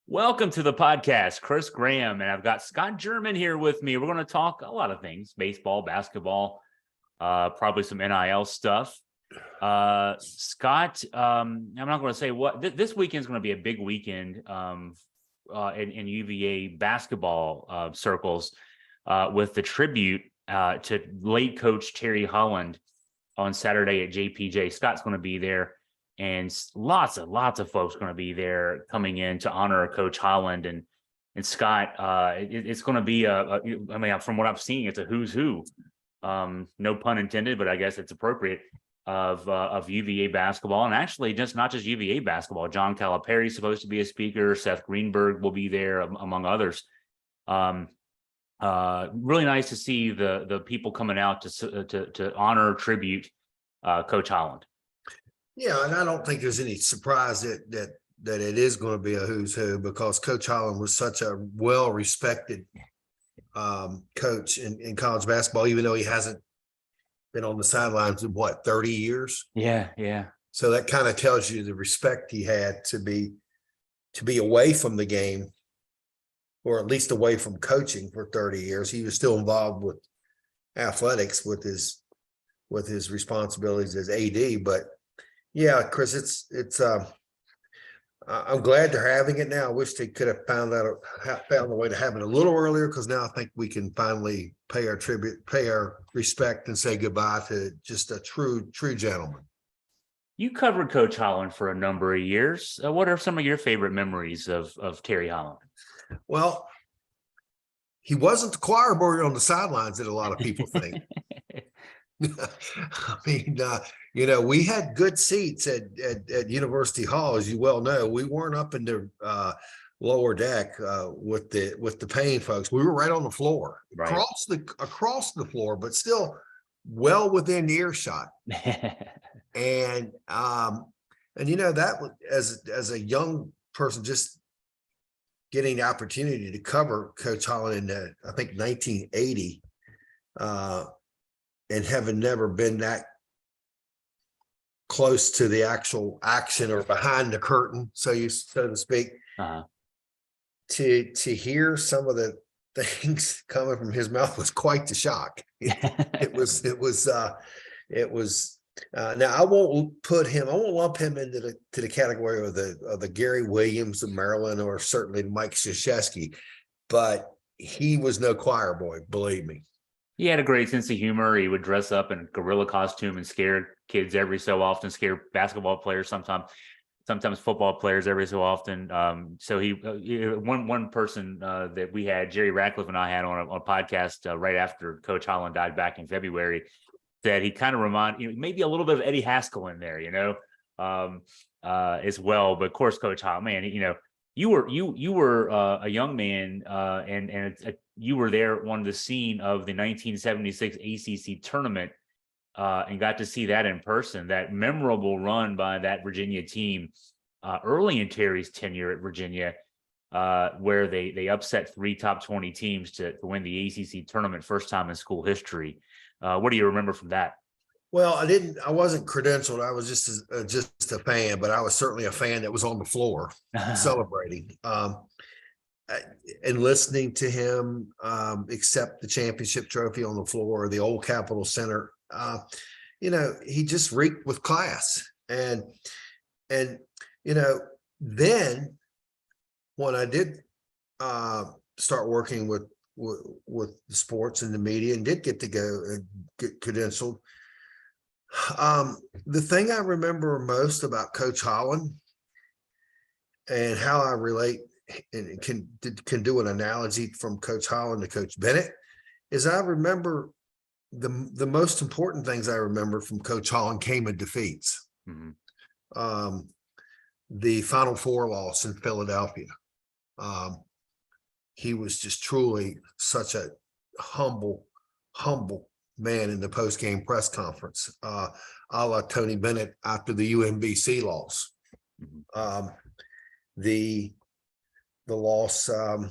Welcome to the podcast, Chris Graham, and I've got Scott German here with me. We're going to talk a lot of things: baseball, basketball, probably some NIL stuff. Scott, I'm not going to say what this weekend is going to be a big weekend in UVA basketball circles with the tribute to late coach Terry Holland on Saturday at JPJ. Scott's going to be there. And lots of folks going to be there coming in to honor Coach Holland and Scott. It's going to be I mean, from what I've seen, it's a who's who. No pun intended, but I guess it's appropriate of UVA basketball, and actually not just UVA basketball. John Calipari is supposed to be a speaker. Seth Greenberg will be there, among others. Really nice to see the people coming out to honor, tribute Coach Holland. Yeah, and I don't think there's any surprise that it is going to be a who's who, because Coach Holland was such a well-respected coach in college basketball, even though he hasn't been on the sidelines in 30 years. Yeah. So that kind of tells you the respect he had to be away from the game, or at least away from coaching for 30 years. He was still involved with athletics with his responsibilities as AD, but yeah, Chris, I'm glad they're having it now. I wish they could have found a way to have it a little earlier, because now I think we can finally pay our tribute, pay our respect, and say goodbye to just a true gentleman. You covered Coach Holland for a number of years. What are some of your favorite memories of Terry Holland? Well, he wasn't the choir boy on the sidelines that a lot of people think. I mean, we had good seats at University Hall, as you well know. We weren't up in the lower deck with the paying folks. We were right on the floor, right. across the floor, but still well within earshot. And that was, as a young person, just getting the opportunity to cover Coach Holland in I think 1980. And having never been that close to the actual action or behind the curtain, so to speak, to hear some of the things coming from his mouth was quite the shock. It was. Now I won't lump him into the category of the Gary Williams of Maryland, or certainly Mike Krzyzewski, but he was no choir boy, believe me. He had a great sense of humor. He would dress up in gorilla costume and scare kids every so often, scare basketball players sometimes football players every so often. So one person that we had, Jerry Ratcliffe and I had on a podcast right after Coach Holland died back in February, that he kind of reminded, maybe a little bit of Eddie Haskell in there, as well. But of course, Coach Holland, man, you were a young man, and you were there on the scene of the 1976 ACC tournament, and got to see that in person. That memorable run by that Virginia team early in Terry's tenure at Virginia, where they upset 3 top 20 teams to win the ACC tournament, first time in school history. What do you remember from that? Well, I wasn't credentialed. I was just a fan, but I was certainly a fan that was on the floor celebrating, and listening to him accept the championship trophy on the floor of the old Capitol Center. He just reeked with class. And then when I did start working with the sports and the media, and did get to go and get credentialed, the thing I remember most about Coach Holland, and how I relate and can do an analogy from Coach Holland to Coach Bennett, is I remember the most important things I remember from Coach Holland came in defeats. Mm-hmm. The Final Four loss in Philadelphia. He was just truly such a humble man in the post-game press conference, a la Tony Bennett after the UMBC loss. Mm-hmm. The loss to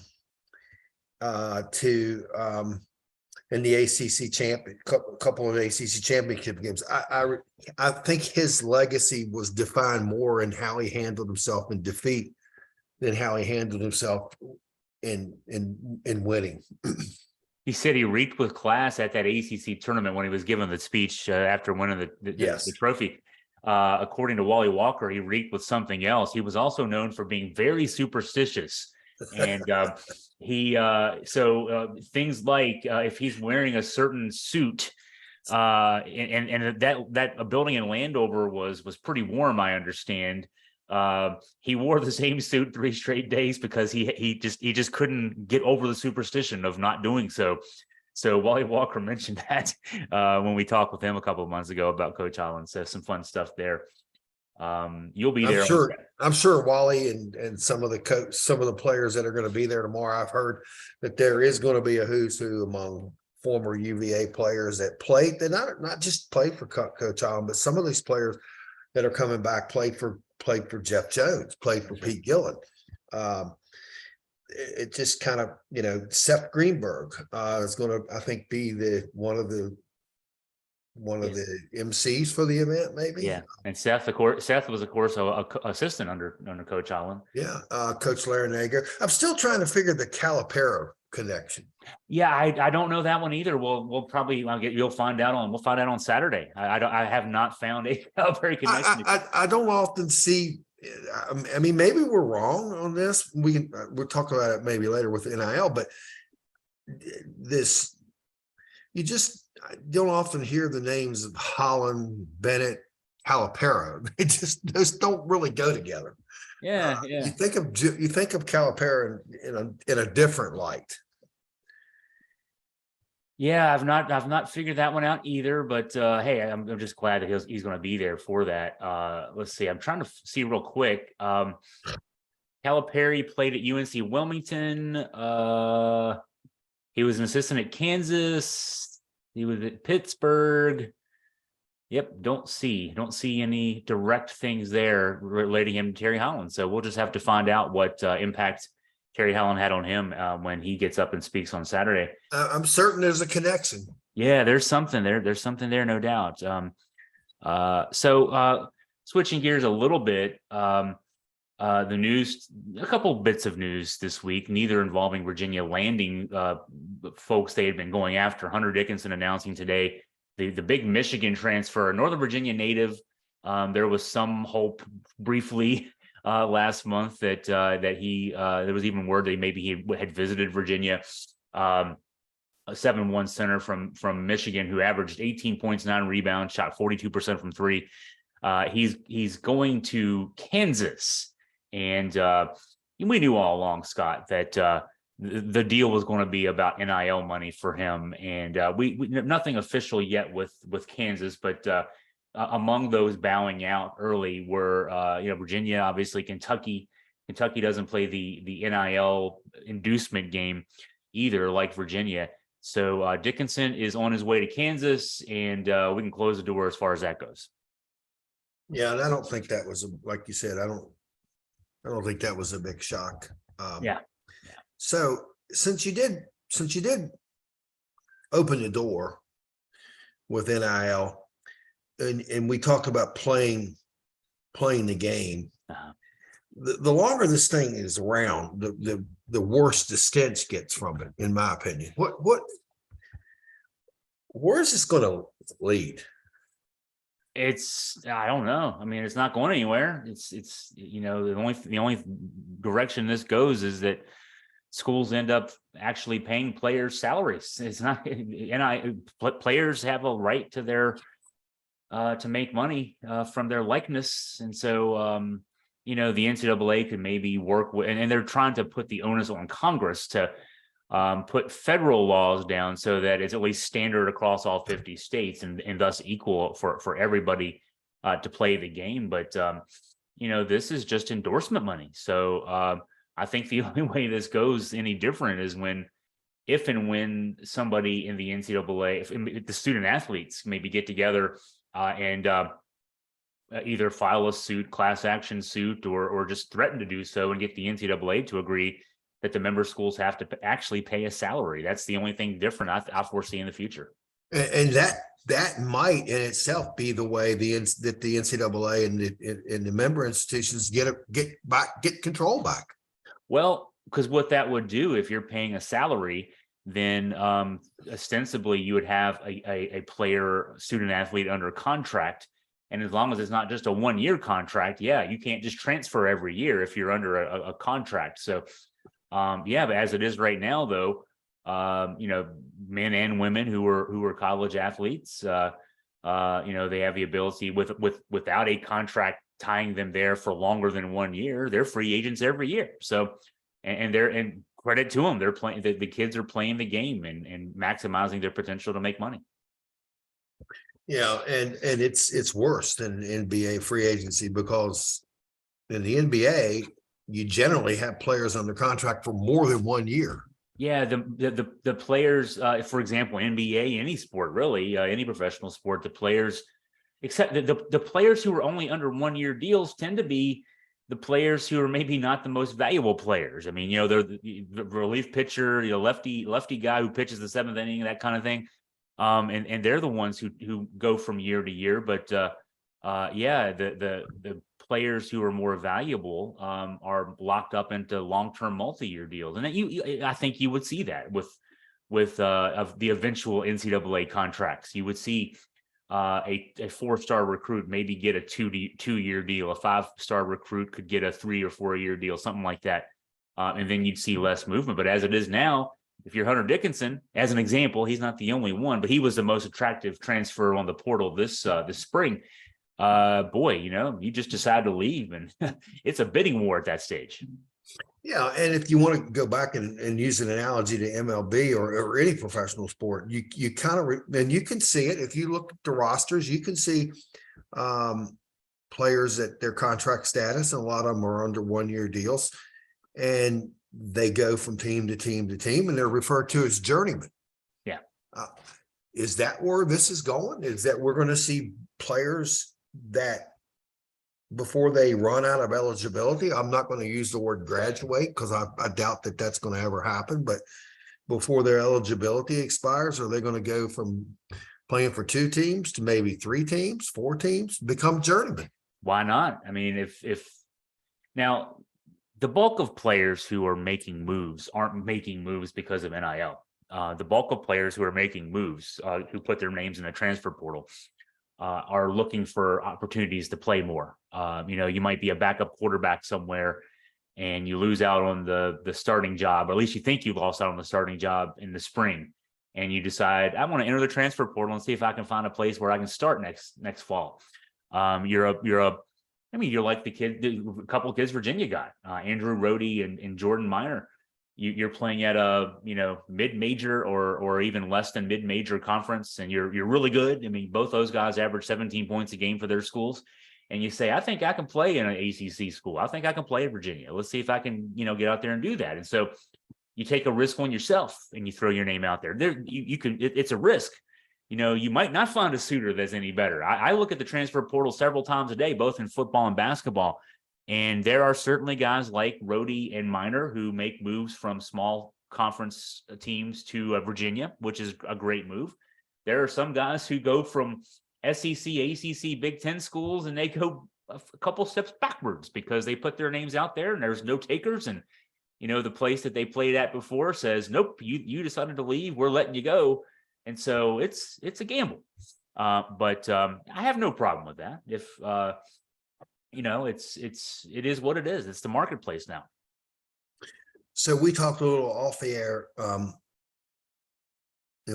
in the ACC couple of ACC championship games. I think his legacy was defined more in how he handled himself in defeat than how he handled himself in winning. He said he reeked with class at that ACC tournament when he was given the speech after winning the trophy. According to Wally Walker, he reeked with something else. He was also known for being very superstitious. And things like if he's wearing a certain suit, and that a building in Landover was pretty warm, I understand. He wore the same suit 3 straight days because he just couldn't get over the superstition of not doing so. So Wally Walker mentioned that when we talked with him a couple of months ago about Coach Holland. So some fun stuff there. You'll be there. I'm sure Wally and some of the players that are going to be there tomorrow. I've heard that there is going to be a who's who among former UVA players that played. They not just played for Coach Holland, but some of these players that are coming back played for Jeff Jones, played for Pete Gillen. It just kind of, Seth Greenberg is going to, I think, be one of the MCs for the event, maybe. Yeah, and Seth was, of course, a assistant under Coach Holland. Yeah, Coach Larinaga. I'm still trying to figure the Caliparo connection. Yeah, I don't know that one either. We'll probably you'll find out on Saturday. I have not found a Caliparo connection. I don't often see. I mean, maybe we're wrong on this. We'll talk about it maybe later with NIL, but this you just don't often hear the names of Holland, Bennett, Caliparo. Those don't really go together. Yeah. You think of Caliparo in a different light. Yeah, I've not figured that one out either, but hey, I'm just glad that he's going to be there for that. Let's see. I'm trying to see real quick. Calipari played at UNC Wilmington. He was an assistant at Kansas. He was at Pittsburgh. Yep, don't see any direct things there relating him to Terry Holland. So we'll just have to find out what impact Terry Holland had on him when he gets up and speaks on Saturday. I'm certain there's a connection. Yeah, there's something there. There's something there, no doubt. So switching gears a little bit, the news, a couple bits of news this week, neither involving Virginia landing folks they had been going after. Hunter Dickinson announcing today the big Michigan transfer, a Northern Virginia native. There was some hope briefly last month that there was even word that maybe he had visited Virginia. A 7'1" center from Michigan who averaged 18 points, 9 rebounds, shot 42% from 3. He's going to Kansas, and we knew all along, Scott, that the deal was going to be about NIL money for him, and we nothing official yet with Kansas, but among those bowing out early were Virginia, obviously Kentucky. Kentucky doesn't play the NIL inducement game either, like Virginia. So Dickinson is on his way to Kansas, and we can close the door as far as that goes. Yeah, and I don't think that was like you said. I don't think that was a big shock. Yeah. So since you did open the door with NIL, and we talked about playing the game, the longer this thing is around, the worse the stench gets from it, in my opinion. Where's this going to lead? I don't know. I mean, it's not going anywhere. It's the only direction this goes is that schools end up actually paying players salaries. It's not, players have a right to their to make money from their likeness, and so the NCAA could maybe work with, and they're trying to put the onus on Congress to put federal laws down so that it's at least standard across all 50 states and thus equal for everybody to play the game. But this is just endorsement money. So I think the only way this goes any different is if and when somebody in the NCAA, if the student athletes maybe get together and either file a suit, class action suit, or just threaten to do so and get the NCAA to agree that the member schools have to actually pay a salary. That's the only thing different I foresee in the future. And that might in itself be the way that the NCAA and the member institutions get control back. Well, because what that would do, if you're paying a salary, then ostensibly you would have a player, student athlete under contract. And as long as it's not just a 1 year contract, yeah, you can't just transfer every year if you're under a contract. So, yeah, but as it is right now, though, men and women who are college athletes, they have the ability without a contract tying them there for longer than 1 year. They're free agents every year. So, and credit to them, they're playing. The kids are playing the game and maximizing their potential to make money. Yeah, and it's worse than NBA free agency, because in the NBA you generally have players under contract for more than 1 year. Yeah, the players, for example, NBA, any sport really, any professional sport, the players, except the players who are only under 1 year deals tend to be the players who are maybe not the most valuable players. I mean, they're the relief pitcher, lefty guy who pitches the seventh inning, that kind of thing. And they're the ones who go from year to year. But yeah, the players who are more valuable are locked up into long-term multi-year deals, and I think you would see that with of the eventual NCAA contracts. You would see a 4-star recruit maybe get a 2-year deal. A 5-star recruit could get a 3 or 4 year deal, something like that, and then you'd see less movement. But as it is now, if you're Hunter Dickinson, as an example, he's not the only one, but he was the most attractive transfer on the portal this spring. Boy, you just decide to leave, and it's a bidding war at that stage. Yeah, and if you want to go back and use an analogy to MLB or any professional sport, you kind of and you can see it if you look at the rosters. You can see players at their contract status, and a lot of them are under 1 year deals, and they go from team to team to team, and they're referred to as journeymen. Yeah. Is that where this is going? Is that we're going to see players that before they run out of eligibility, I'm not going to use the word graduate because I doubt that that's going to ever happen, but before their eligibility expires, are they going to go from playing for 2 teams to maybe 3 teams, 4 teams, become journeymen? Why not? I mean, if now the bulk of players who are making moves aren't making moves because of NIL. The bulk of players who are making moves, who put their names in the transfer portal, are looking for opportunities to play more. You might be a backup quarterback somewhere and you lose out on the starting job, or at least you think you lost out on the starting job in the spring, and you decide, I want to enter the transfer portal and see if I can find a place where I can start next fall. You're like a couple of kids Virginia got, Andrew Rohde and Jordan Minor. You're playing at a mid-major or even less than mid-major conference, and you're really good. I mean, both those guys average 17 points a game for their schools, and you say, I think I can play in an ACC school. I think I can play at Virginia. Let's see if I can get out there and do that. And so you take a risk on yourself and you throw your name out there. It's a risk. You might not find a suitor that's any better. I look at the transfer portal several times a day, both in football and basketball. And there are certainly guys like Rohde and Minor who make moves from small conference teams to Virginia, which is a great move. There are some guys who go from SEC, ACC, Big Ten schools, and they go a couple steps backwards because they put their names out there and there's no takers. And, the place that they played at before says, nope, you decided to leave. We're letting you go. And so it's a gamble. But I have no problem with that. If, it is what it is. It's the marketplace now. So we talked a little off the air, and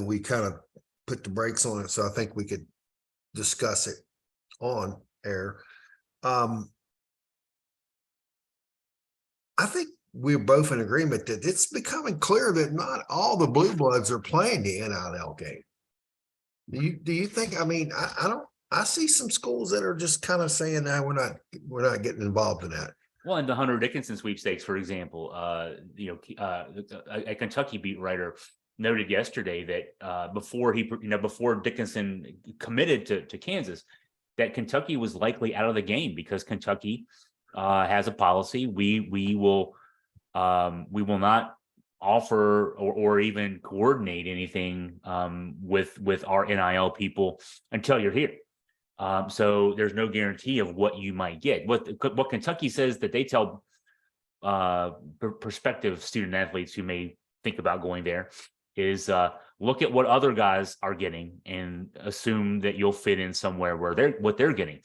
we kind of put the brakes on it. So I think we could discuss it on air. I think we're both in agreement that it's becoming clear that not all the blue bloods are playing the NIL game. Do you think? I mean, I don't. I see some schools that are just kind of saying, "No, we're not getting involved in that." Well, in the Hunter Dickinson sweepstakes, for example, a Kentucky beat writer noted yesterday that before Dickinson committed to Kansas, that Kentucky was likely out of the game because Kentucky has a policy: we will not offer or even coordinate anything with our NIL people until you're here. So there's no guarantee of what you might get. What Kentucky says that they tell prospective student athletes who may think about going there is look at what other guys are getting and assume that you'll fit in somewhere where they're getting.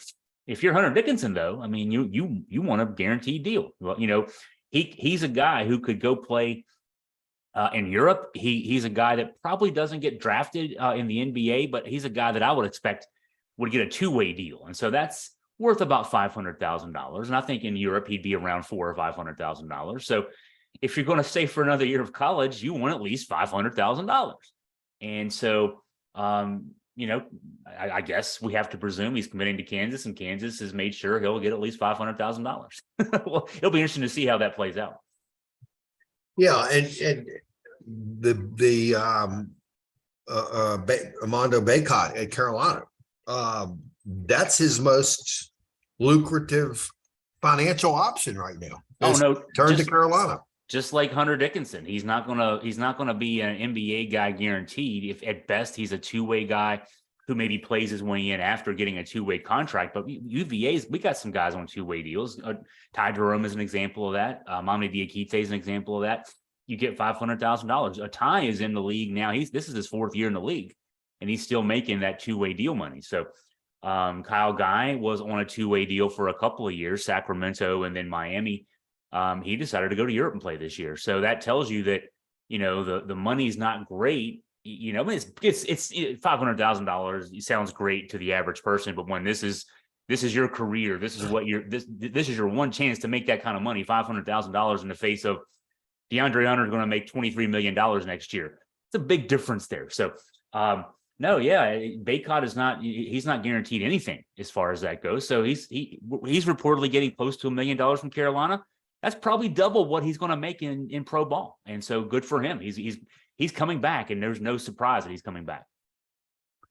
If you're Hunter Dickinson, though, I mean, you want a guaranteed deal. Well, he's a guy who could go play in Europe. He's a guy that probably doesn't get drafted in the NBA, but he's a guy that I would expect would get a two-way deal, and so that's worth about $500,000. And I think in Europe he'd be around $400,000 or $500,000. So if you're going to stay for another year of college, you want at least $500,000. And so, I guess we have to presume he's committing to Kansas, and Kansas has made sure he'll get at least $500,000. Well, it'll be interesting to see how that plays out. Yeah, and the Armando Bacot at Carolina, that's his most lucrative financial option right now. Oh no, turn to Carolina. Just like Hunter Dickinson, he's not gonna be an NBA guy guaranteed. If at best he's a two-way guy who maybe plays his way in after getting a two-way contract. But UVA's, we got some guys on two-way deals. Ty Jerome is an example of that. Mamadi Diakite is an example of that. You get $500,000. Ty is in the league now. This is his fourth year in the league, and he's still making that two-way deal money. So Kyle Guy was on a two-way deal for a couple of years, Sacramento and then Miami. He decided to go to Europe and play this year. So that tells you that, the money's not great. It's $500,000. It sounds great to the average person, but when this is your career, this is what this is your one chance to make that kind of money, $500,000 in the face of DeAndre Hunter is going to make $23 million next year. It's a big difference there. So, Bacot is he's not guaranteed anything as far as that goes. So he's reportedly getting close to $1 million from Carolina. That's probably double what he's going to make in pro ball. And so good for him. He's coming back, and there's no surprise that he's coming back.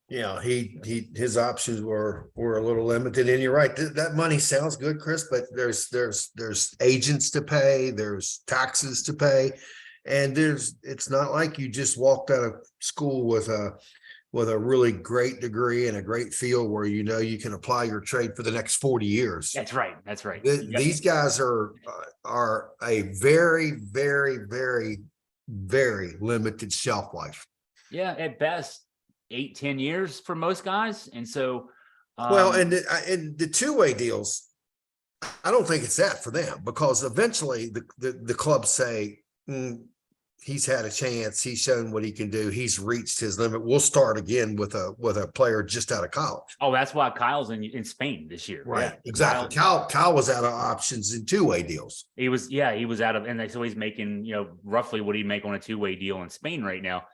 Yeah, his options were a little limited, and you're right. That money sounds good, Chris, but there's agents to pay, there's taxes to pay, and it's not like you just walked out of school with a really great degree and a great field where you can apply your trade for the next 40 years. That's right. These guys are a very, very, very, very limited shelf life. Yeah, at best 8-10 years for most guys. And so and the two-way deals, I don't think it's that for them, because eventually the clubs say, he's had a chance, he's shown what he can do, he's reached his limit, we'll start again with a player just out of college. Oh, that's why Kyle's in Spain this year. Right. Yeah, exactly. Kyle was out of options in two-way deals. He was out of, and so he's making roughly what he'd make on a two-way deal in Spain right now.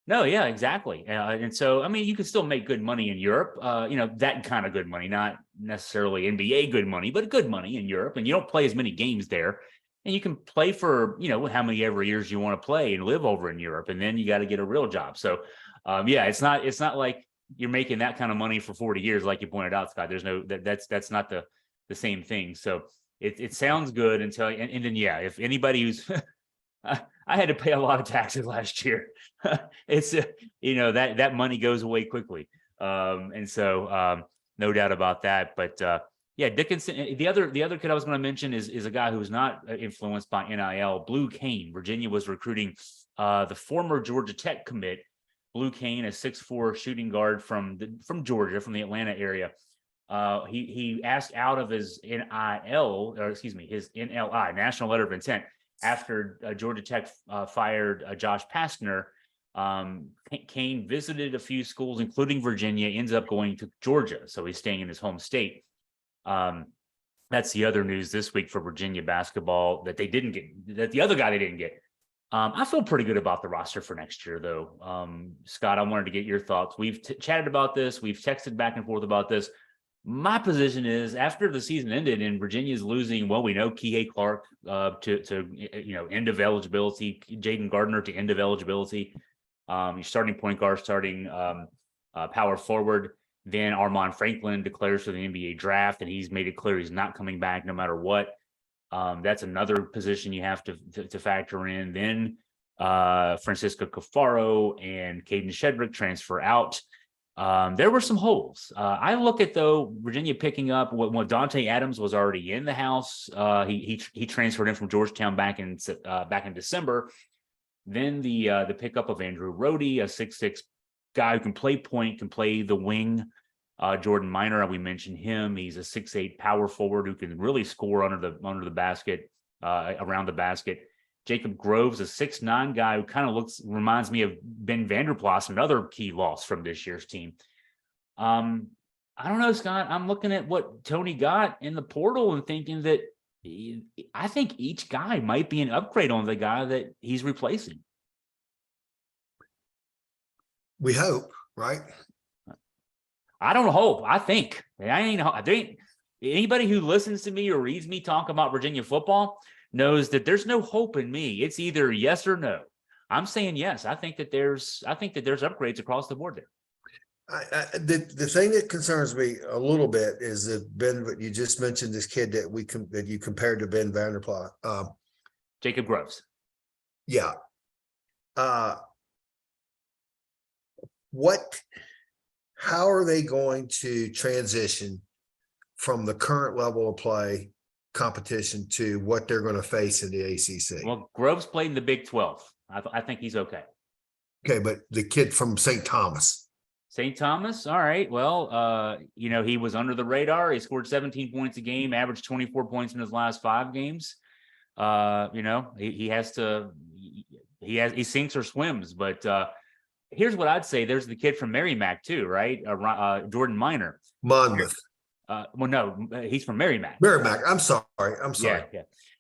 No, yeah, exactly. And so, I mean, you can still make good money in Europe, that kind of good money, not necessarily NBA good money, but good money in Europe. And you don't play as many games there. And you can play for, how many ever years you want to play and live over in Europe. And then you got to get a real job. So, it's not like you're making that kind of money for 40 years, like you pointed out, Scott. There's that's not the same thing. So it sounds good until, and then, if anybody who's, I had to pay a lot of taxes last year. It's that money goes away quickly. And so no doubt about that. But Dickinson, the other kid I was going to mention is a guy who's not influenced by NIL. Blue Kane. Virginia was recruiting the former Georgia Tech commit. Blue Kane, a 6'4" shooting guard from Georgia, from the Atlanta area. He asked out of his his NLI, National Letter of Intent, after Georgia Tech fired Josh Pastner. Kane visited a few schools, including Virginia, ends up going to Georgia. So he's staying in his home state. That's the other news this week for Virginia basketball that they didn't get, that the other guy they didn't get. I feel pretty good about the roster for next year, though. Scott, I wanted to get your thoughts. We've chatted about this. We've texted back and forth about this. My position is, after the season ended and Virginia's losing, we know Kihei Clark to end of eligibility, Jaden Gardner to end of eligibility. Your starting point guard, starting power forward. Then Armand Franklin declares for the NBA draft, and he's made it clear he's not coming back no matter what. That's another position you have to factor in. Then Francisco Cafaro and Caden Shedrick transfer out. There were some holes. I look at, though, Virginia picking up when Dante Adams was already in the house. He transferred in from Georgetown back in December. Then the pickup of Andrew Rohde, a 6'6" guy who can play point, can play the wing. Jordan Minor, we mentioned him. He's a 6'8" power forward who can really score under the basket, around the basket. Jacob Groves, a 6'9" guy who kind of reminds me of Ben Vanderplas, another key loss from this year's team. I don't know, Scott. I'm looking at what Tony got in the portal and thinking that I think each guy might be an upgrade on the guy that he's replacing. We hope, right? I don't hope. I think. Anybody who listens to me or reads me talk about Virginia football knows that there's no hope in me. It's either yes or no. I'm saying yes. I think that there's upgrades across the board there. The thing that concerns me a little bit is that Ben, you just mentioned this kid that you compared to Ben Vanderplas. Jacob Groves. Yeah. How are they going to transition from the current level of play competition to what they're going to face in the ACC? Well, Groves played in the Big 12. I think he's okay. Okay, but the kid from St. Thomas. St. Thomas, all right. Well, he was under the radar. He scored 17 points a game, averaged 24 points in his last 5 games. He sinks or swims. But here's what I'd say: there's the kid from Merrimack too, right? Jordan Minor. Monmouth. Well, no, he's from Merrimack. Merrimack. I'm sorry.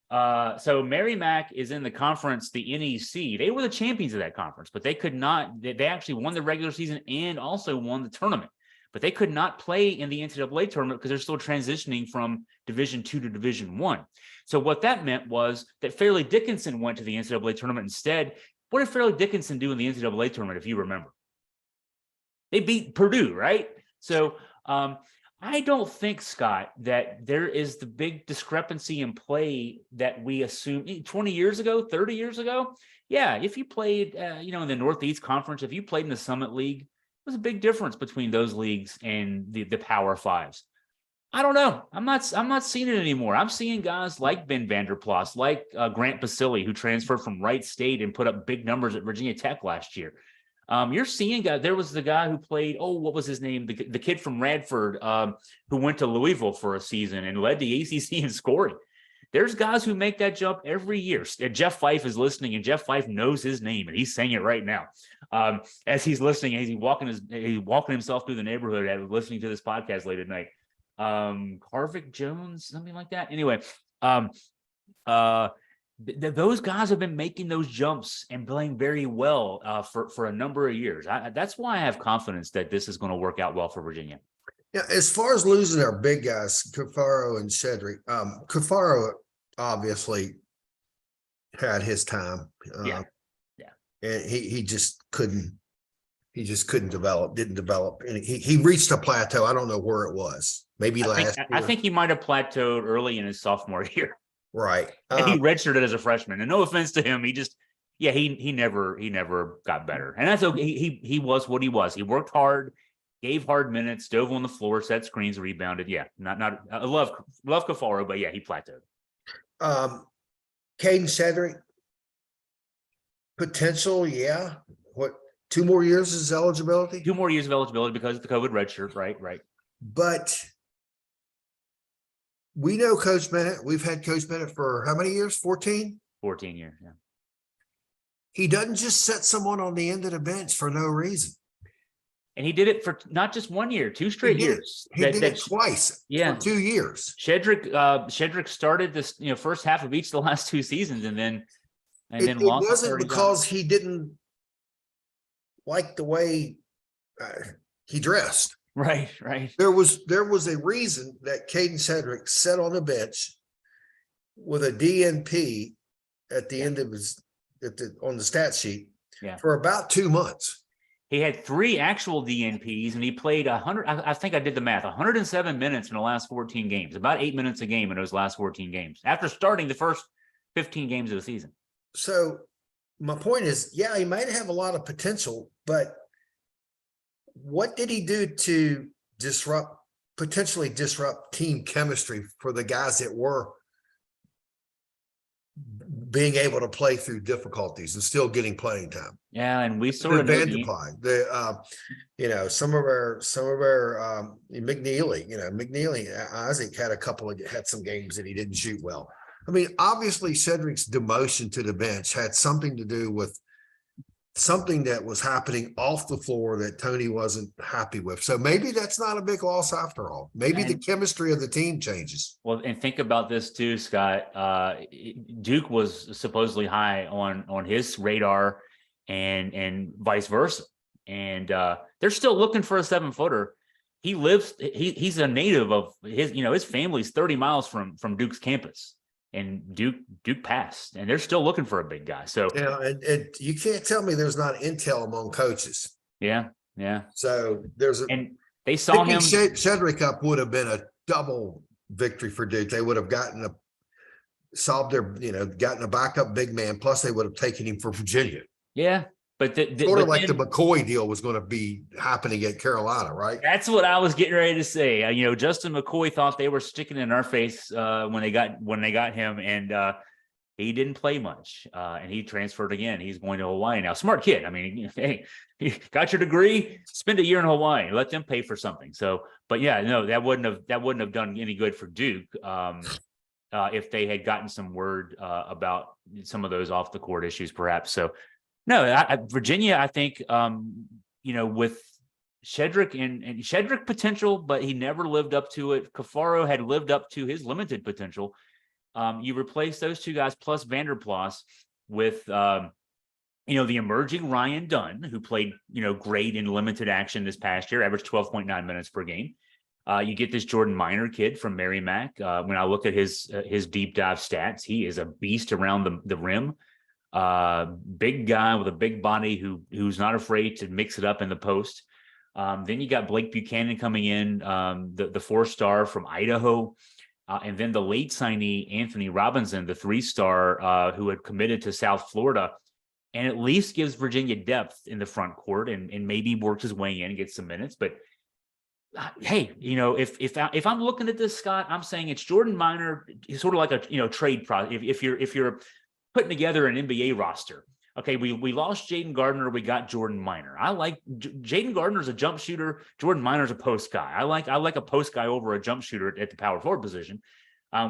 Yeah. So Merrimack is in the conference, the NEC. They were the champions of that conference, but they could not. They actually won the regular season and also won the tournament, but they could not play in the NCAA tournament because they're still transitioning from Division II to Division I. So what that meant was that Fairleigh Dickinson went to the NCAA tournament instead. What did Fairleigh Dickinson do in the NCAA tournament, if you remember? They beat Purdue, right? So I don't think, Scott, that there is the big discrepancy in play that we assume 20 years ago, 30 years ago. Yeah, if you played, in the Northeast Conference, if you played in the Summit League, there's a big difference between those leagues and the Power Fives. I don't know. I'm not seeing it anymore. I'm seeing guys like Ben Vanderplas, like Grant Basile, who transferred from Wright State and put up big numbers at Virginia Tech last year. You're seeing there was the guy who played, what was his name? The kid from Radford who went to Louisville for a season and led the ACC in scoring. There's guys who make that jump every year. Jeff Fife is listening, and Jeff Fife knows his name, and he's saying it right now as he's listening, as he's walking himself through the neighborhood, listening to this podcast late at night. Harvick Jones, something like that. Anyway, those guys have been making those jumps and playing very well for a number of years. That's why I have confidence that this is going to work out well for Virginia. Yeah, as far as losing our big guys, Cafaro and Shedrick, Cafaro obviously had his time. And he just couldn't didn't develop. And he reached a plateau. I don't know where it was. Maybe last year. I think he might have plateaued early in his sophomore year. Right. And he redshirted as a freshman. And no offense to him, he never got better. And that's okay. He was what he was. He worked hard, gave hard minutes, dove on the floor, set screens, rebounded. Yeah, I love Cafaro, but yeah, he plateaued. Caden Shedrick, potential, yeah. What, 2 more years is eligibility? 2 more years of eligibility because of the COVID redshirt, right. But we know Coach Bennett. We've had Coach Bennett for how many years? 14? 14 years, yeah. He doesn't just set someone on the end of the bench for no reason. And he did it for not just 1 year, 2 straight years. He did it twice. Yeah, for 2 years. Shedrick started this, first half of each of the last 2 seasons, and then it wasn't because he didn't like the way he dressed. Right. There was a reason that Caden Shedrick sat on the bench with a DNP at the end of his on the stat sheet for about 2 months. He had 3 actual DNPs, and he played 100. I think I did the math. 107 minutes in the last 14 games, about 8 minutes a game in those last 14 games after starting the first 15 games of the season. So my point is, he might have a lot of potential, but what did he do to potentially disrupt team chemistry for the guys that were being able to play through difficulties and still getting playing time? Yeah, and we sort of know some of our McNeely, Isaac had some games that he didn't shoot well. I mean, obviously Cedric's demotion to the bench had something to do with something that was happening off the floor that Tony wasn't happy with. So maybe that's not a big loss after all. Maybe the chemistry of the team changes. Well, and think about this too, Scott. Duke was supposedly high on his radar and vice versa. And they're still looking for a 7-footer. He's a native of his family's 30 miles from Duke's campus. And Duke passed, and they're still looking for a big guy. So and you can't tell me there's not intel among coaches. Yeah. So and they saw him. Cedric up would have been a double victory for Duke. They would have gotten a backup big man. Plus, they would have taken him for Virginia. Yeah. But the McCoy deal was going to be happening at Carolina, right? That's what I was getting ready to say. Justin McCoy thought they were sticking in our face when they got him, and he didn't play much. And he transferred again. He's going to Hawaii now. Smart kid. I mean, hey, you got your degree, spend a year in Hawaii, let them pay for something. So, but yeah, no, that wouldn't have done any good for Duke if they had gotten some word about some of those off the court issues, perhaps. So. No, Virginia, I think, with Shedrick and Shedrick potential, but he never lived up to it. Cafaro had lived up to his limited potential. You replace those two guys plus Vanderplas with, the emerging Ryan Dunn, who played, great in limited action this past year, averaged 12.9 minutes per game. You get this Jordan Minor kid from Merrimack. When I look at his deep dive stats, he is a beast around the rim. Big guy with a big body who's not afraid to mix it up in the post. Then you got Blake Buchanan coming in, the 4-star from Idaho, and then the late signee Anthony Robinson, the 3-star who had committed to South Florida, and at least gives Virginia depth in the front court and maybe works his way in and gets some minutes. But hey, if I'm looking at this, Scott, I'm saying it's Jordan Minor. He's sort of like a trade product. If you're putting together an NBA roster. Okay, we lost Jaden Gardner. We got Jordan Minor. I like Jaden Gardner's a jump shooter. Jordan Minor's a post guy. I like a post guy over a jump shooter at the power forward position.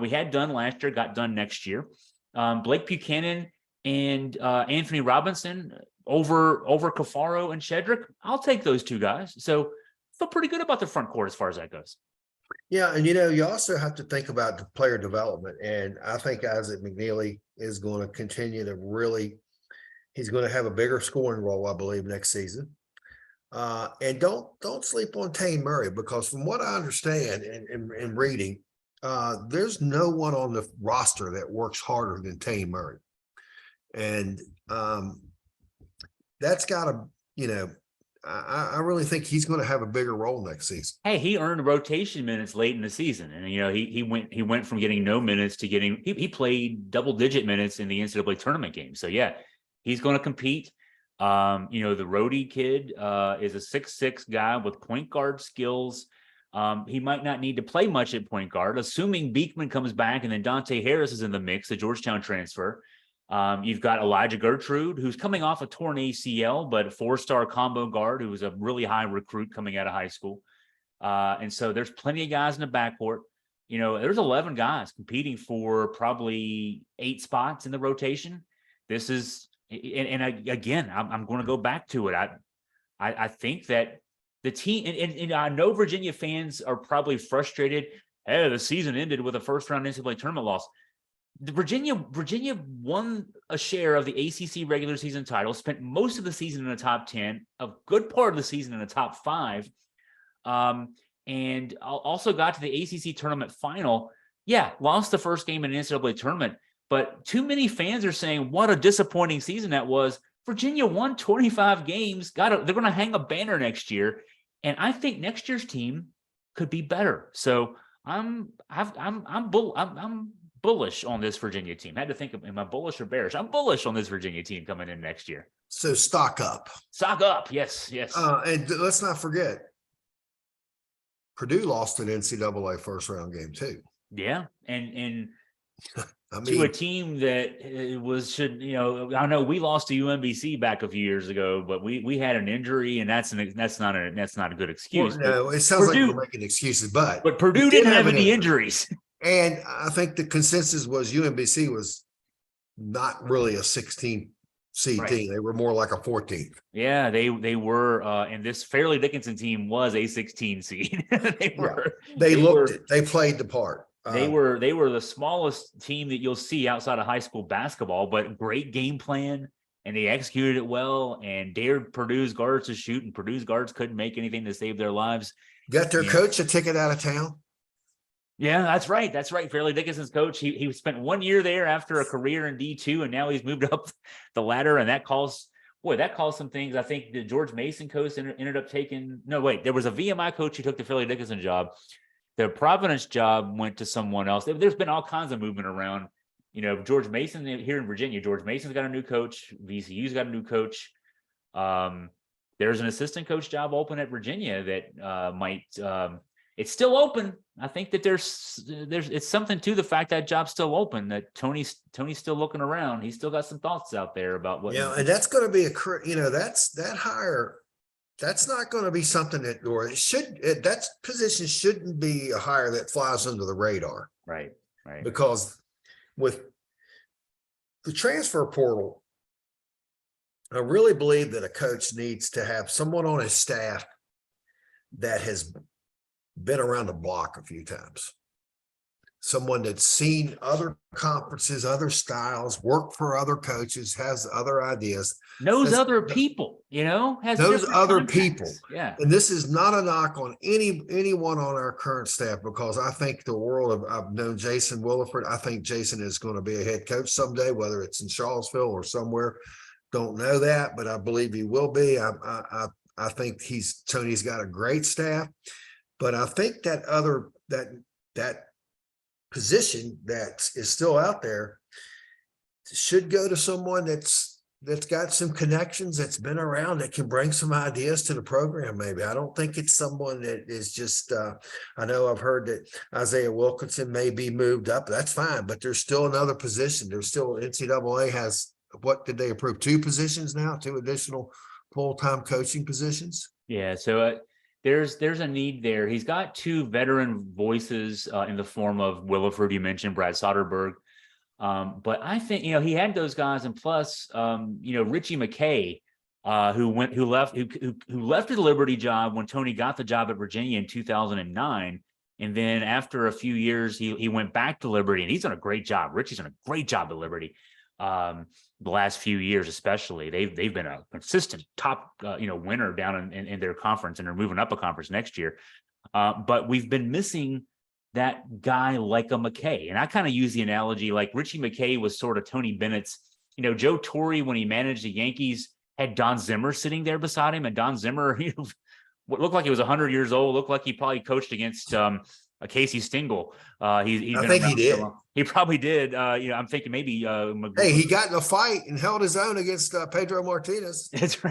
We had Dunn last year, got Dunn next year. Blake Buchanan and Anthony Robinson over Cafaro and Shedrick. I'll take those two guys. So feel pretty good about the front court as far as that goes. Yeah, and you also have to think about the player development, and I think Isaac McNeely is going to continue to he's going to have a bigger scoring role, I believe, next season. And don't sleep on Tane Murray, because from what I understand in reading, there's no one on the roster that works harder than Tane Murray, and that's got to I really think he's going to have a bigger role next season. Hey, he earned rotation minutes late in the season, and he went from getting no minutes to getting he played double-digit minutes in the NCAA tournament game. So yeah, he's going to compete. The roadie kid is a 6'6" guy with point guard skills. He might not need to play much at point guard, assuming Beekman comes back and then Dante Harris is in the mix, the Georgetown transfer. You've got Elijah Gertrude, who's coming off a torn ACL, but a 4-star combo guard who was a really high recruit coming out of high school. And so there's plenty of guys in the backcourt. There's 11 guys competing for probably 8 spots in the rotation. This is, again, I'm going to go back to it. I think that the team, and I know Virginia fans are probably frustrated. Hey, the season ended with a first-round NCAA tournament loss. Virginia won a share of the ACC regular season title, spent most of the season in the top 10, a good part of the season in the top 5, and also got to the ACC tournament final. Yeah, lost the first game in the NCAA tournament, but too many fans are saying what a disappointing season that was. Virginia won 25 games. They're going to hang a banner next year, and I think next year's team could be better. So I'm bullish on this Virginia team. I had to think of, am I bullish or bearish? I'm bullish on this Virginia team coming in next year. So stock up. Stock up. Yes. And let's not forget, Purdue lost an NCAA first round game too. Yeah. And I to a mean, team that I know we lost to UMBC back a few years ago, but we had an injury, and that's not a good excuse. well, no, it sounds like we're making excuses, but Purdue didn't have any injuries. And I think the consensus was UMBC was not really a 16 seed team. They were more like a 14th. Yeah, they were, and this Fairleigh Dickinson team was a 16 seed. They played the part. They were the smallest team that you'll see outside of high school basketball, but great game plan, and they executed it well and dared Purdue's guards to shoot, and Purdue's guards couldn't make anything to save their lives. Got their coach a ticket out of town. Yeah, that's right. Fairleigh Dickinson's coach. He spent 1 year there after a career in D2, and now he's moved up the ladder, and that caused some things. I think the George Mason coach ended up taking. No, wait, there was a VMI coach who took the Fairleigh Dickinson job. The Providence job went to someone else. There's been all kinds of movement around. George Mason here in Virginia. George Mason's got a new coach. VCU's got a new coach. There's an assistant coach job open at Virginia that might. It's still open. I think that there's it's something to the fact that job's still open, that Tony's still looking around. He's still got some thoughts out there about what. Yeah, and that's going to be that hire. That's not going to be something that position shouldn't be a hire that flies under the radar. Right. Because with the transfer portal, I really believe that a coach needs to have someone on his staff that has been around the block a few times. Someone that's seen other conferences, other styles, worked for other coaches, has other ideas. Knows other people, has those other contacts. People. Yeah. And this is not a knock on anyone on our current staff, because I think I've known Jason Williford. I think Jason is going to be a head coach someday, whether it's in Charlottesville or somewhere. Don't know that, but I believe he will be. I think Tony's got a great staff. But I think that position that is still out there should go to someone that's got some connections, that's been around, that can bring some ideas to the program. Maybe I don't think it's someone that is just. I know I've heard that Isaiah Wilkinson may be moved up. That's fine, but there's still another position. There's still NCAA has what did they approve? 2 positions now, 2 additional full-time coaching positions. Yeah, so. There's a need there. He's got 2 veteran voices in the form of Williford. You mentioned Brad Soderberg, but I think he had those guys, and plus Richie McKay, who left the Liberty job when Tony got the job at Virginia in 2009, and then after a few years he went back to Liberty, and he's done a great job. Richie's done a great job at Liberty. The last few years, especially, they've been a consistent top winner down in their conference, and they're moving up a conference next year. But we've been missing that guy like a McKay, and I kind of use the analogy like Richie McKay was sort of Tony Bennett's. Joe Torre, when he managed the Yankees, had Don Zimmer sitting there beside him, and Don Zimmer, looked like he was 100 years old. Looked like he probably coached against a Casey Stengel. I think he did. He probably did. I'm thinking maybe. Hey, he got in a fight and held his own against Pedro Martinez. That's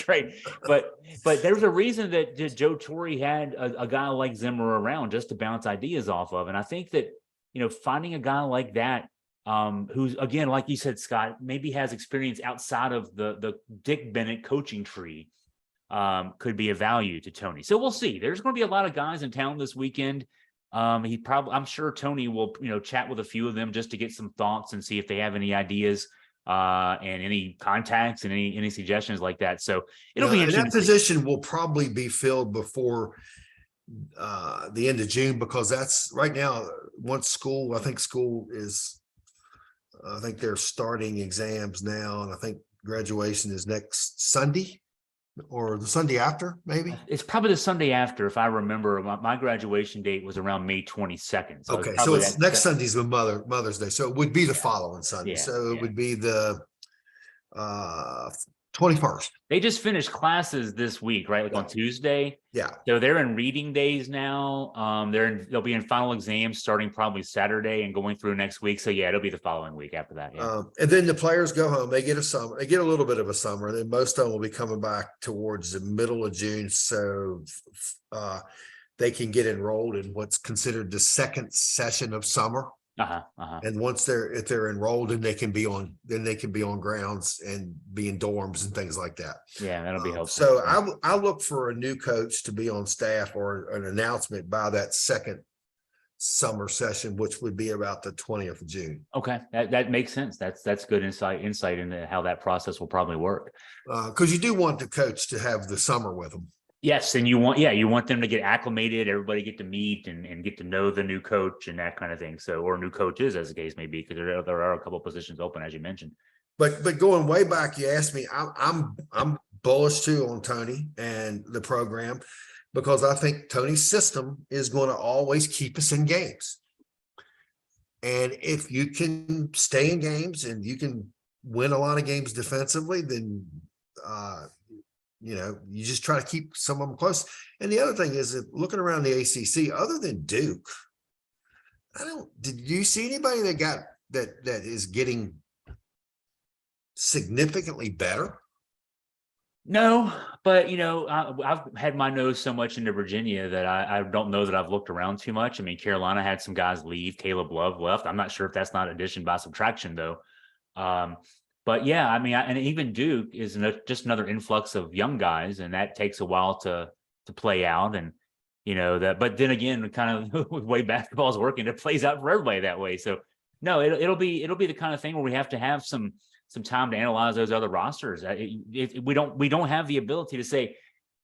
right. But there's a reason that Joe Torre had a guy like Zimmer around just to bounce ideas off of, and I think that finding a guy like that, who's, again, like you said, Scott, maybe has experience outside of the Dick Bennett coaching tree, could be a value to Tony. So we'll see. There's going to be a lot of guys in town this weekend. I'm sure Tony will, chat with a few of them just to get some thoughts and see if they have any ideas, and any contacts and any suggestions like that. So it'll be interesting. That position will probably be filled before the end of June, because that's right now. I think they're starting exams now, and I think graduation is next Sunday. Or the Sunday after, maybe? It's probably the Sunday after, if I remember. My graduation date was around May 22nd. So okay, so it's next Sunday's Mother's Day. So it would be the following Sunday. It would be the 21st. They just finished classes this week, right? Like on Tuesday. Yeah. So they're in reading days now. They'll be in final exams starting probably Saturday and going through next week. So yeah, it'll be the following week after that. Yeah. And then the players go home. They get a summer. They get a little bit of a summer. And then most of them will be coming back towards the middle of June. So they can get enrolled in what's considered the second session of summer. And once if they're enrolled, then they can be on grounds and be in dorms and things like that. Yeah, that'll be helpful. So I look for a new coach to be on staff or an announcement by that second summer session, which would be about the 20th of June. Okay, that makes sense. That's good insight into how that process will probably work. Because you do want the coach to have the summer with them. Yes, and you want them to get acclimated, everybody get to meet and get to know the new coach and that kind of thing. So, or new coaches, as the case may be, because there are a couple of positions open, as you mentioned. But going way back, you asked me, I'm bullish too on Tony and the program, because I think Tony's system is going to always keep us in games. And if you can stay in games and you can win a lot of games defensively, then you just try to keep some of them close. And the other thing is that looking around the ACC, other than Duke, did you see anybody that is getting significantly better? No, but I've had my nose so much into Virginia that I don't know that I've looked around too much. I mean, Carolina had some guys leave. Caleb Love left. I'm not sure if that's not addition by subtraction though. But yeah, I mean, and even Duke is just another influx of young guys, and that takes a while to play out. And that, but then again, kind of the way basketball is working, it plays out for everybody that way. So no, it'll be the kind of thing where we have to have some time to analyze those other rosters. We don't have the ability to say,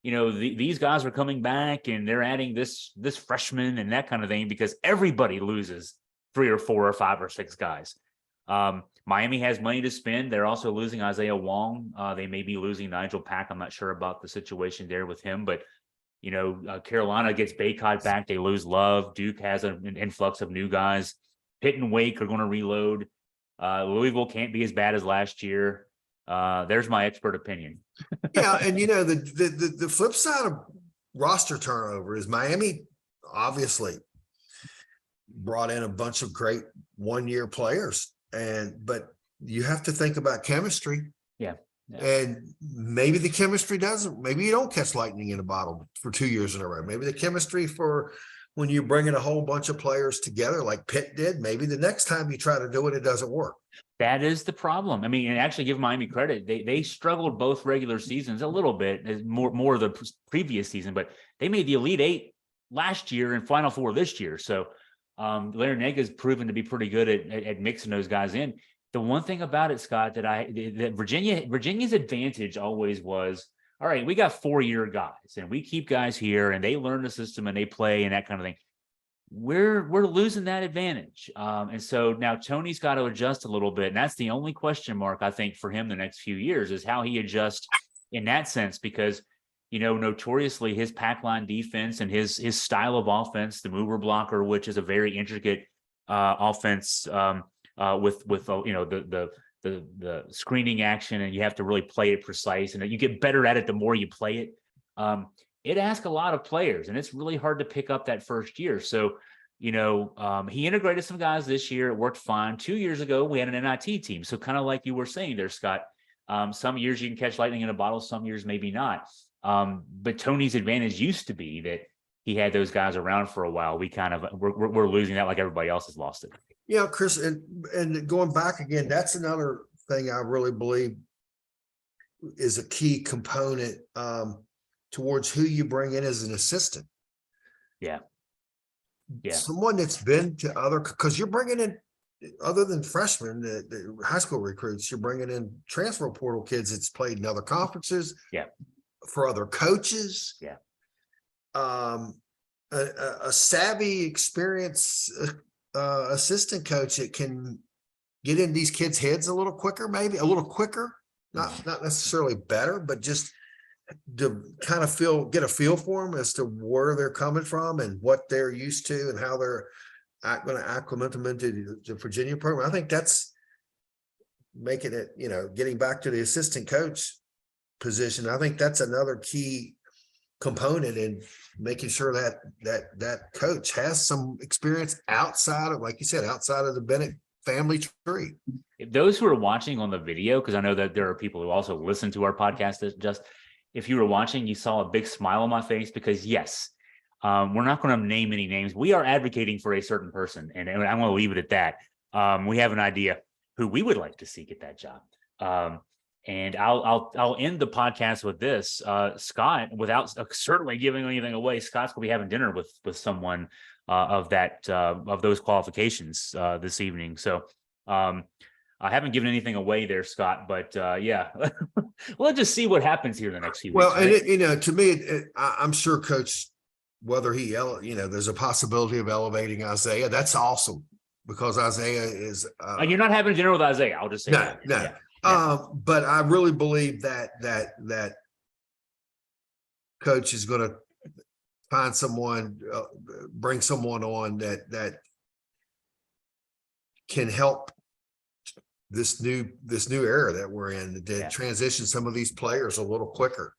these guys are coming back and they're adding this freshman and that kind of thing, because everybody loses 3 or 4 or 5 or 6 guys. Miami has money to spend. They're also losing Isaiah Wong. They may be losing Nigel Pack. I'm not sure about the situation there with him, but Carolina gets Baycott back. They lose Love. Duke has an influx of new guys. Pitt and Wake are going to reload. Louisville can't be as bad as last year. There's my expert opinion. Yeah, and the flip side of roster turnover is Miami obviously brought in a bunch of great one-year players, but you have to think about chemistry. Yeah. And maybe the chemistry maybe you don't catch lightning in a bottle for 2 years in a row. Maybe the chemistry for when you bring in a whole bunch of players together like Pitt did, maybe the next time you try to do it, it doesn't work. That is the problem. I mean, and actually give Miami credit. They struggled both regular seasons a little bit, more of the previous season, but they made the Elite Eight last year and Final Four this year. So Larinaga has proven to be pretty good at mixing those guys in. The one thing about it, Scott, that Virginia's advantage always was, all right, we got 4-year guys and we keep guys here and they learn the system and they play and that kind of thing. We're losing that advantage. And so now Tony's got to adjust a little bit. And that's the only question mark, I think, for him the next few years is how he adjusts in that sense, because, notoriously his pack line defense and his style of offense, the mover blocker, which is a very intricate offense with the screening action, and you have to really play it precise, and you get better at it the more you play it. It asks a lot of players, and it's really hard to pick up that first year. So, he integrated some guys this year. It worked fine. 2 years ago, we had an NIT team. So kind of like you were saying there, Scott, some years you can catch lightning in a bottle, some years maybe not. But Tony's advantage used to be that he had those guys around for a while. We're losing that like everybody else has lost it. Yeah, Chris, and going back again, that's another thing I really believe is a key component towards who you bring in as an assistant. Yeah. Someone that's been to because you're bringing in, other than freshmen, the high school recruits, you're bringing in transfer portal kids that's played in other conferences. Yeah. For other coaches. Yeah. A savvy, experienced assistant coach that can get in these kids' heads a little quicker, not necessarily better, but just to kind of get a feel for them as to where they're coming from and what they're used to and how they're going to acclimate them into the Virginia program. I think that's making it, getting back to the assistant coach. position. I think that's another key component in making sure that coach has some experience outside of, like you said, outside of the Bennett family tree. If those who are watching on the video, because I know that there are people who also listen to our podcast, just if you were watching, you saw a big smile on my face because yes, we're not going to name any names. We are advocating for a certain person, and I'm going to leave it at that. We have an idea who we would like to see get that job. And I'll end the podcast with this. Scott, without certainly giving anything away, Scott's going to be having dinner with someone of those qualifications this evening. So I haven't given anything away there, Scott, but yeah, we'll just see what happens here in the next few weeks. Well, and to me, I'm sure Coach, whether there's a possibility of elevating Isaiah. That's awesome because Isaiah is. And you're not having dinner with Isaiah. I'll just say no, that. no. Yeah. But I really believe that Coach is going to find someone, bring someone on that can help this new era that we're in to transition some of these players a little quicker.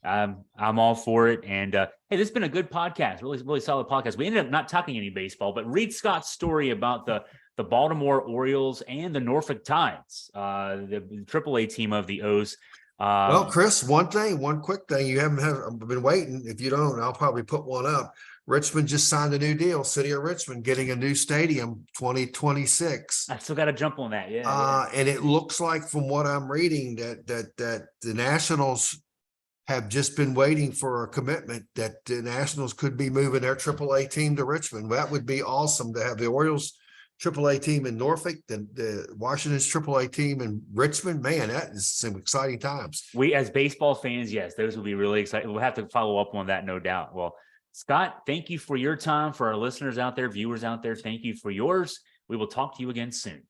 I'm all for it. And hey, this has been a good podcast, really solid podcast. We ended up not talking any baseball, but read Scott's story about the Baltimore Orioles and the Norfolk Tides, the AAA team of the O's. Well, Chris, one quick thing you I've been waiting. If you don't, I'll probably put one up. Richmond just signed a new deal. City of Richmond getting a new stadium, 2026. I still got to jump on that. Yeah. And it looks like from what I'm reading that the Nationals have just been waiting for a commitment that the Nationals could be moving their AAA team to Richmond. That would be awesome to have the Orioles AAA team in Norfolk, the Washington's AAA team in Richmond. Man, that is some exciting times. We, as baseball fans, yes, those will be really exciting. We'll have to follow up on that, no doubt. Well, Scott, thank you for your time. For our listeners out there, viewers out there, thank you for yours. We will talk to you again soon.